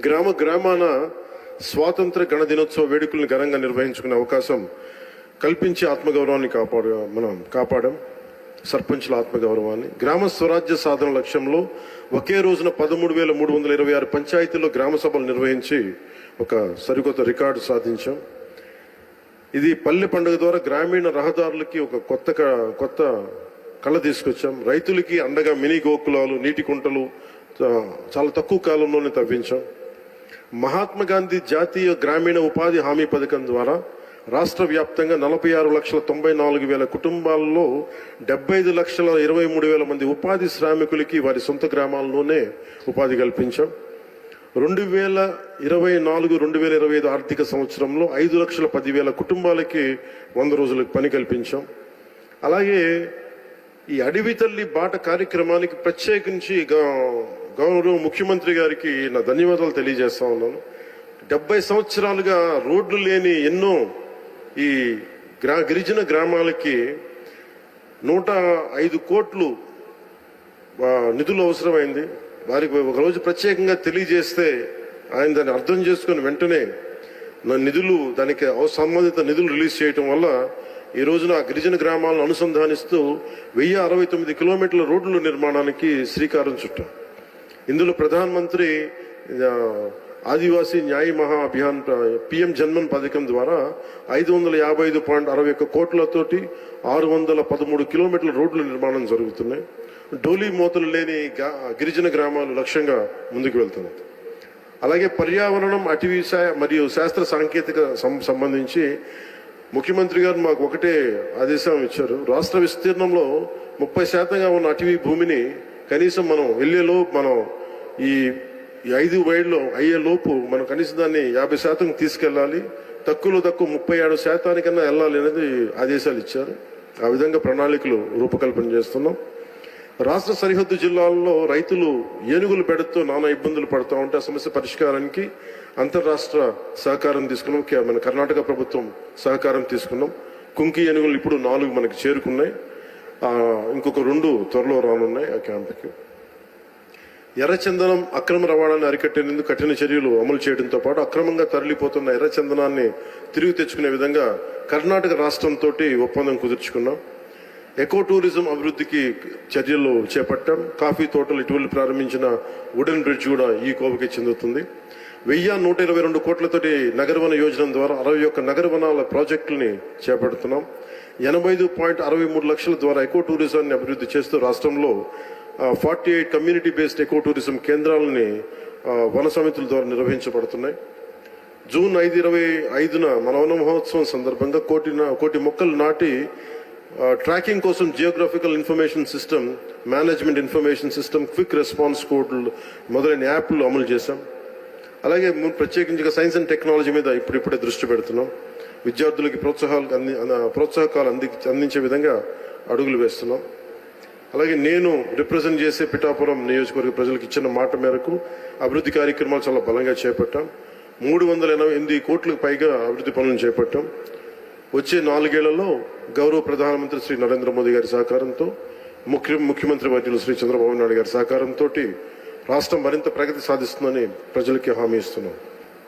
గ్రామ గ్రామాన స్వాతంత్ర గణ దినోత్సవ వేడుకలను ఘనంగా నిర్వహించుకునే అవకాశం కల్పించి ఆత్మగౌరవాన్ని కాపాడాం. సర్పంచుల ఆత్మగౌరవాన్ని గ్రామ స్వరాజ్య సాధన లక్ష్యంలో ఒకే రోజున 13,326 పంచాయతీల్లో గ్రామ సభలు నిర్వహించి ఒక సరికొత్త రికార్డు సాధించాం. ఇది పల్లె పండుగ ద్వారా గ్రామీణ రహదారులకి ఒక కొత్త కళ తీసుకొచ్చాం. రైతులకి అండగా మినీ గోకులాలు, నీటి కుంటలు చాలా తక్కువ కాలంలోనే తవ్వించాం. మహాత్మా గాంధీ జాతీయ గ్రామీణ ఉపాధి హామీ పథకం ద్వారా రాష్ట్ర వ్యాప్తంగా 46,94,000 కుటుంబాల్లో 75,23,000 మంది ఉపాధి శ్రామికులకి వారి సొంత గ్రామాల్లోనే ఉపాధి కల్పించాం. 2024-2025 ఆర్థిక సంవత్సరంలో 5,10,000 కుటుంబాలకి 100 రోజులకు పని కల్పించాం. అలాగే ఈ అడవి తల్లి బాట కార్యక్రమానికి ప్రత్యేకించి గౌరవ ముఖ్యమంత్రి గారికి నా ధన్యవాదాలు తెలియజేస్తా ఉన్నాను. 70 సంవత్సరాలుగా రోడ్లు లేని ఎన్నో ఈ గిరిజన గ్రామాలకి 105 కోట్లు నిధులు అవసరమైంది. వారికి ఒకరోజు ప్రత్యేకంగా తెలియజేస్తే ఆయన దాన్ని అర్థం చేసుకుని వెంటనే దానికి సంబంధిత నిధులు రిలీజ్ చేయటం వల్ల ఈ రోజున గిరిజన గ్రామాలను అనుసంధానిస్తూ 1069 కిలోమీటర్ల రోడ్ల నిర్మాణానికి శ్రీకారం చుట్టాం. ఇందులో ప్రధానమంత్రి ఆదివాసీ న్యాయ మహా అభియాన్ పిఎం జన్మన్ పథకం ద్వారా 555.61 కోట్లతోటి 613 కిలోమీటర్ల రోడ్ల నిర్మాణం జరుగుతున్నాయి. డోలీ మోతలు లేని గిరిజన గ్రామాలు లక్ష్యంగా ముందుకు వెళ్తున్నాయి. అలాగే పర్యావరణం, అటవీ మరియు శాస్త్ర సాంకేతిక సంబంధించి ముఖ్యమంత్రి గారు మాకు ఒకటే ఆదేశం ఇచ్చారు. రాష్ట్ర విస్తీర్ణంలో 30% ఉన్న అటవీ భూమిని కనీసం మనం మనం ఈ 5 వైడ్లో అయ్యేలోపు మనం కనీసం దాన్ని 50% తీసుకెళ్ళాలి. తక్కువ 37% వెళ్ళాలి అనేది ఆదేశాలు ఇచ్చారు. ఆ విధంగా ప్రణాళికలు రూపకల్పన చేస్తున్నాం. రాష్ట్ర సరిహద్దు జిల్లాల్లో రైతులు ఏనుగుల బెడతో నానా ఇబ్బందులు పడుతూ ఉంటే ఆ సమస్య పరిష్కారానికి అంతర్రాష్ట్ర సహకారం తీసుకున్నాం. మన కర్ణాటక ప్రభుత్వం సహకారం తీసుకున్నాం. కుంకి ఏనుగులు ఇప్పుడు 4 మనకి చేరుకున్నాయి. ఇంకొక 2 త్వరలో రానున్నాయి ఆ క్యాంపుకి. ఎర్రచందనం అక్రమ రవాణాన్ని అరికట్టేందుకు కఠిన చర్యలు అమలు చేయడంతో పాటు అక్రమంగా తరలిపోతున్న ఎర్రచందనాన్ని తిరిగి తెచ్చుకునే విధంగా కర్ణాటక రాష్ట్రంతో ఒప్పందం కుదుర్చుకున్నాం. ఎకో టూరిజం అభివృద్ధికి చర్యలు చేపట్టాం. కాఫీ తోటలు ఇటీవల ప్రారంభించిన వుడెన్ బ్రిడ్జ్ కూడా ఈ కోవకి చెందుతుంది. 1,122 కోట్లతోటి నగరవన యోజన ద్వారా 61 నగరవనాల ప్రాజెక్టులని చేపడుతున్నాం. 85.63 లక్షల ద్వారా ఎకో టూరిజాన్ని అభివృద్ధి చేస్తూ రాష్ట్రంలో 48 కమ్యూనిటీ బేస్డ్ ఎకో టూరిజం కేంద్రాలని వన సమితుల ద్వారా నిర్వహించబడుతున్నాయి. జూన్ 5, 2025 మన వన మహోత్సవం సందర్భంగా కోటి మొక్కలు నాటి ట్రాకింగ్ కోసం geographical information system, management information system, quick response కోడ్లు మొదలైన యాప్లు అమలు చేశాం. అలాగే ప్రత్యేకించి సైన్స్ అండ్ టెక్నాలజీ మీద ఇప్పుడిప్పుడే దృష్టి పెడుతున్నాం. విద్యార్థులకి ప్రోత్సాహకాలు అందించే విధంగా అడుగులు వేస్తున్నాం. అలాగే నేను రిప్రజెంట్ చేసే పిఠాపురం నియోజకవర్గ ప్రజలకు ఇచ్చిన మాట మేరకు అభివృద్ధి కార్యక్రమాలు చాలా బలంగా చేపట్టాం. 388 కోట్లకు పైగా అభివృద్ధి పనులను చేపట్టాం. వచ్చే 4 ఏళ్లలో గౌరవ ప్రధానమంత్రి శ్రీ నరేంద్ర మోదీ గారి సహకారంతో, ముఖ్యమంత్రి వర్యులు శ్రీ చంద్రబాబు నాయుడు గారి సహకారంతో రాష్ట్రం మరింత ప్రగతి సాధిస్తుందని ప్రజలకి హామీ ఇస్తున్నాం.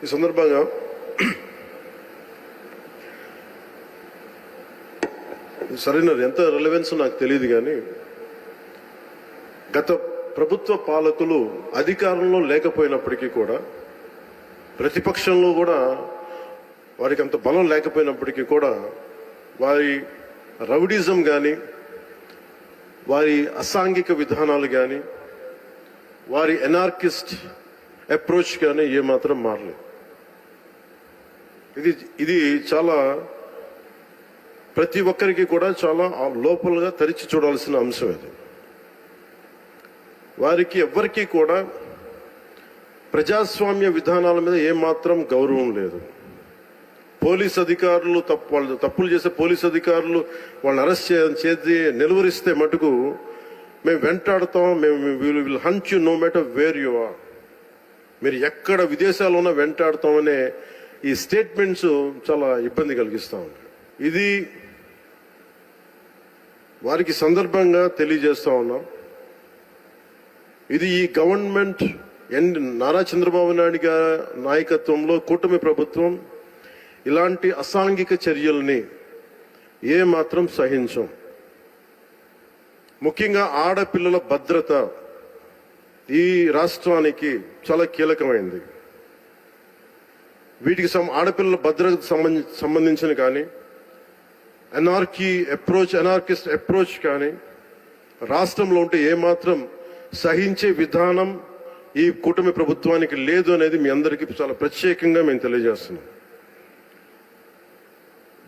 ఈ సందర్భంగా సరైన ఎంత రిలవెన్స్ నాకు తెలియదు కానీ గత ప్రభుత్వ పాలకులు అధికారంలో లేకపోయినప్పటికీ కూడా, ప్రతిపక్షంలో కూడా వారికి అంత బలం లేకపోయినప్పటికీ కూడా వారి రౌడీజం కానీ, వారి అసాంఘిక విధానాలు కానీ, వారి ఎనార్కిస్ట్ అప్రోచ్ కానీ ఏమాత్రం మారలేదు. ఇది చాలా ప్రతి ఒక్కరికి కూడా చాలా లోపలగా తరిచి చూడాల్సిన అంశం. ఇది వారికి ఎవ్వరికీ కూడా ప్రజాస్వామ్య విధానాల మీద ఏమాత్రం గౌరవం లేదు. పోలీస్ అధికారులు తప్పులు చేసే పోలీస్ అధికారులు వాళ్ళని అరెస్ట్ చేసి నిలువరిస్తే మటుకు మేము వెంటాడుతాం, will hunt you no matter where you are, మీరు ఎక్కడ విదేశాల్లో ఉన్నా వెంటాడుతామనే ఈ స్టేట్మెంట్స్ చాలా ఇబ్బంది కలిగిస్తూ ఉంటాయి. ఇది వారికి సందర్భంగా తెలియజేస్తా ఉన్నాం. ఇది ఈ గవర్నమెంట్ నారా చంద్రబాబు నాయుడు గారి నాయకత్వంలో కూటమి ప్రభుత్వం ఇలాంటి అసాంఘిక చర్యల్ని ఏ మాత్రం సహించం. ముఖ్యంగా ఆడపిల్లల భద్రత ఈ రాష్ట్రానికి చాలా కీలకమైంది. వీటికి ఆడపిల్లల భద్రతకు సంబంధించిన కానీ అనార్కిస్ట్ అప్రోచ్ కానీ రాష్ట్రంలో ఉంటే ఏమాత్రం సహించే విధానం ఈ కూటమి ప్రభుత్వానికి లేదు అనేది మీ అందరికీ చాలా ప్రత్యేకంగా మేము తెలియజేస్తున్నాం.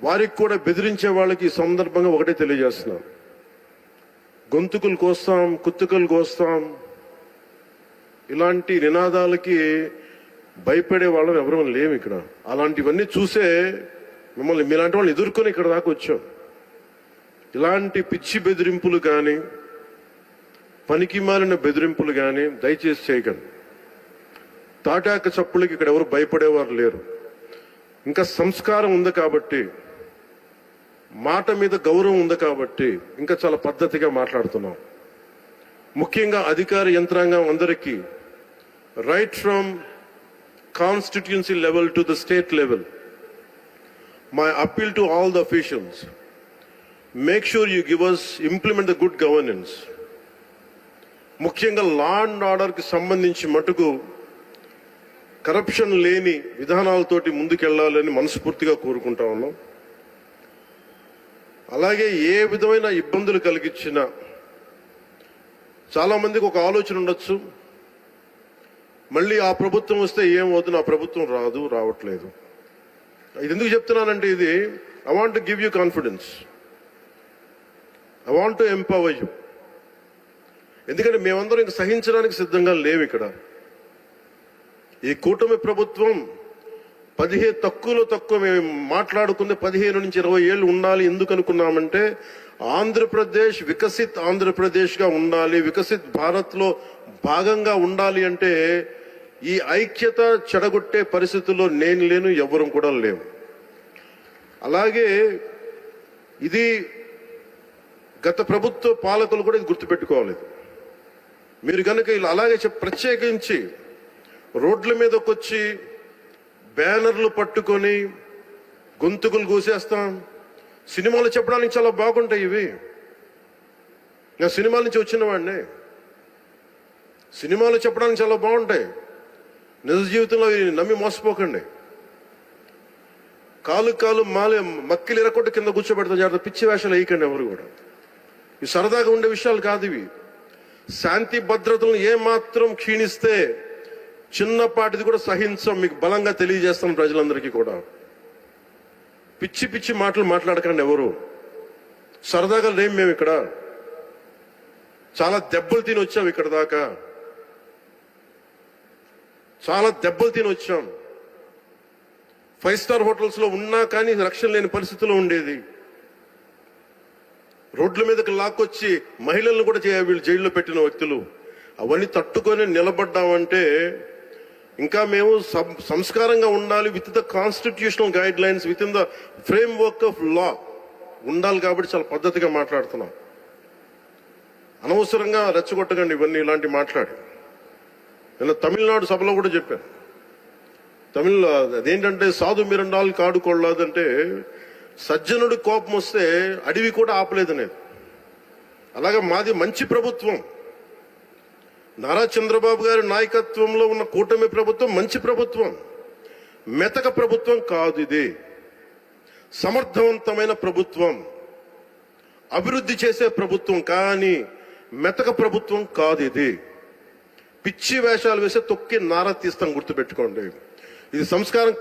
వారికి కూడా బెదిరించే వాళ్ళకి ఈ సందర్భంగా ఒకటే తెలియజేస్తున్నాం, గొంతుకులు కోస్తాం, కుత్తుకలు కోస్తాం ఇలాంటి నినాదాలకి భయపడే వాళ్ళం ఎవరూ లేము ఇక్కడ. అలాంటివన్నీ చూసే మిమ్మల్ని మీలాంటి వాళ్ళని ఎదుర్కొని ఇక్కడ దాకా వచ్చాం. ఇలాంటి పిచ్చి బెదిరింపులు కానీ పనికి మాలిన బెదిరింపులు కానీ దయచేసి చేయకండి. తాటాక చప్పులకి ఇక్కడ ఎవరు భయపడేవారు లేరు. ఇంకా సంస్కారం ఉంది కాబట్టి, మాట మీద గౌరవం ఉంది కాబట్టి ఇంకా చాలా పద్ధతిగా మాట్లాడుతున్నాం. ముఖ్యంగా అధికార యంత్రాంగం అందరికీ right from constituency level to the state level, my appeal to all the officials, make sure you implement the good governance. ముఖ్యంగా లా అండ్ ఆర్డర్కి సంబంధించి మటుకు కరప్షన్ లేని విధానాలతోటి ముందుకెళ్లాలని మనస్ఫూర్తిగా కోరుకుంటా ఉన్నాం. అలాగే ఏ విధమైన ఇబ్బందులు కలిగించినా, చాలా మందికి ఒక ఆలోచన ఉండొచ్చు, మళ్ళీ ఆ ప్రభుత్వం వస్తే ఏమవుతుంది, ఆ ప్రభుత్వం రావట్లేదు. ఇది ఎందుకు చెప్తున్నానంటే, ఇది I want to give you confidence, I want to empower you. ఎందుకంటే మేమందరం ఇంక సహించడానికి సిద్ధంగా లేవు. ఇక్కడ ఈ కూటమి ప్రభుత్వం తక్కువ మేము మాట్లాడుకుంది 15 నుంచి 20 ఏళ్ళు ఉండాలి. ఎందుకు అనుకున్నామంటే, ఆంధ్రప్రదేశ్ వికసిత్ ఆంధ్రప్రదేశ్గా ఉండాలి, వికసిత్ భారత్లో భాగంగా ఉండాలి. అంటే ఈ ఐక్యత చెడగొట్టే పరిస్థితుల్లో నేను లేను, ఎవరు కూడా లేవు. అలాగే ఇది గత ప్రభుత్వ పాలకులు కూడా ఇది గుర్తుపెట్టుకోవాలి. మీరు కనుక ఇలా అలాగే ప్రత్యేకించి రోడ్ల మీదకి వచ్చి బ్యానర్లు పట్టుకొని గొంతుకులు కూసేస్తాం, సినిమాలు చెప్పడానికి చాలా బాగుంటాయి ఇవి. నేను సినిమాల నుంచి వచ్చిన వాడిని, సినిమాలు చెప్పడానికి చాలా బాగుంటాయి. నిజ జీవితంలో నమ్మి మోసపోకండి. కాలు మక్కిలు ఎరకొట్టు కింద కూర్చోబెడతాం. జాగ్రత్త, పిచ్చి వేషాలు వేయకండి ఎవరు కూడా. ఇవి సరదాగా ఉండే విషయాలు కాదు ఇవి. శాంతి భద్రతలను ఏమాత్రం క్షీణిస్తే చిన్నపాటిది కూడా సహించం. మీకు బలంగా తెలియజేస్తాం ప్రజలందరికీ కూడా. పిచ్చి మాటలు మాట్లాడకండి ఎవరు. సరదాగా లేం మేము ఇక్కడ. చాలా దెబ్బలు తిని వచ్చాం ఇక్కడ దాకా, చాలా దెబ్బలు తిని వచ్చాం. 5 స్టార్ హోటల్స్ లో ఉన్నా కానీ రక్షణ లేని పరిస్థితిలో ఉండేది. రోడ్ల మీదకి లాక్కొచ్చి మహిళలను కూడా వీళ్ళు జైల్లో పెట్టిన వ్యక్తులు. అవన్నీ తట్టుకొని నిలబడ్డామంటే ఇంకా మేము సంస్కారంగా ఉండాలి. With the constitutional guide lines, with in the frame work of law ఉండాలి. కాబట్టి చాలా పద్ధతిగా మాట్లాడుతున్నాం. అనవసరంగా రెచ్చగొట్టకండి ఇవన్నీ ఇలాంటి మాట్లాడి. నేను తమిళనాడు సభలో కూడా చెప్పాను. అదేంటంటే సాధు మిరండాలు కాడు కొడలేదంటే, సజ్జనుడి కోపం వస్తే అడవి కూడా ఆపలేదనేది. అలాగే మాది మంచి ప్రభుత్వం. నారా చంద్రబాబు గారి నాయకత్వంలో ఉన్న కూటమి ప్రభుత్వం మంచి ప్రభుత్వం, మెతక ప్రభుత్వం కాదు. ఇది సమర్థవంతమైన ప్రభుత్వం, అభివృద్ధి చేసే ప్రభుత్వం, కానీ మెతక ప్రభుత్వం కాదు. ఇది పిచ్చి వేషాలు వేసే తొక్కి నారా తీస్తాం, గుర్తుపెట్టుకోండి. ఇది సంస్కారం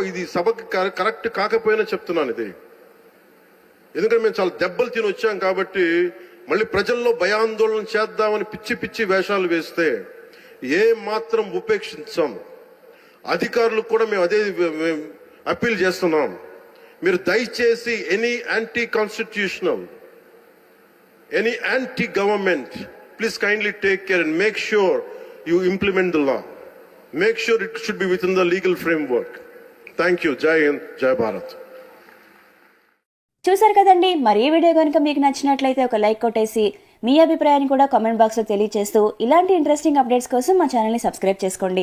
ఇది సభకి కరెక్ట్ కాకపోయినా చెప్తున్నాను ఇది. ఎందుకంటే మేము చాలా దెబ్బలు తిని వచ్చాం కాబట్టి మళ్ళీ ప్రజల్లో భయాందోళన చేద్దామని పిచ్చి వేషాలు వేస్తే ఏ మాత్రం ఉపేక్షించాం. అధికారులకు కూడా మేము అదే అప్పీల్ చేస్తున్నాం. మీరు దయచేసి any anti constitutional, any anti government, please kindly take care and make sure you implement the law. Make sure it should be within the legal framework. Thank you. Jai Hind, Jai Bharat. చూసారు కదండి. మరి ఈ video కనుక మీకు నచ్చినట్లయితే ఒక like కొట్టేసి మీ అభిప్రాయాన్ని కూడా కామెంట్ బాక్స్లో తెలియజేస్తూ ఇలాంటి ఇంట్రెస్టింగ్ అప్డేట్స్ కోసం మా ఛానల్ని సబ్స్క్రైబ్ చేసుకోండి.